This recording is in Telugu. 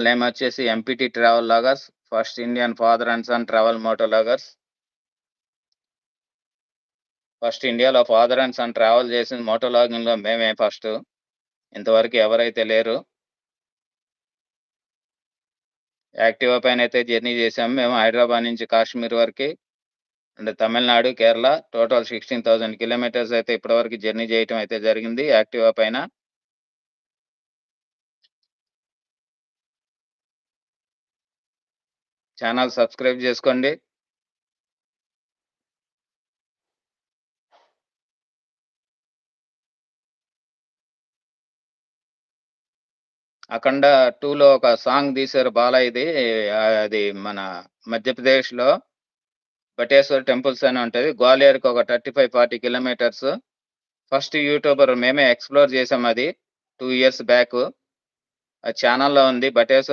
నేమ్ వచ్చేసి MPT travel loggers, first Indian father and son travel moto loggers. First ఇండియాలో ఫాదర్ అండ్ సన్ ట్రావెల్ చేసింది మోటో లాగింగ్‌లో మేమే ఫస్టు. ఇంతవరకు ఎవరైతే లేరు. యాక్టివా పైనైతే జర్నీ చేసాము. మేము హైదరాబాద్ నుంచి కాశ్మీర్ వరకి and Tamil Nadu, Kerala total 16,000 kilometres అయితే ఇప్పటివరకు జర్నీ చేయటం అయితే జరిగింది యాక్టివా పైన. ఛానల్ సబ్స్క్రైబ్ చేసుకోండి. అఖండ 2లో ఒక సాంగ్ తీశారు బాలయ్యది. అది మన మధ్యప్రదేశ్‌లో బటేశ్వర్ టెంపుల్స్ అని ఉంటది. గ్వాలియర్‌కి ఒక 35, 40 కిలోమీటర్స్. ఫస్ట్ యూట్యూబర్ మేమే ఎక్స్‌ప్లోర్ చేసాం అది 2 ఇయర్స్ బ్యాకు. అది ఛానెల్‌లో ఉంది. బటేశ్వర్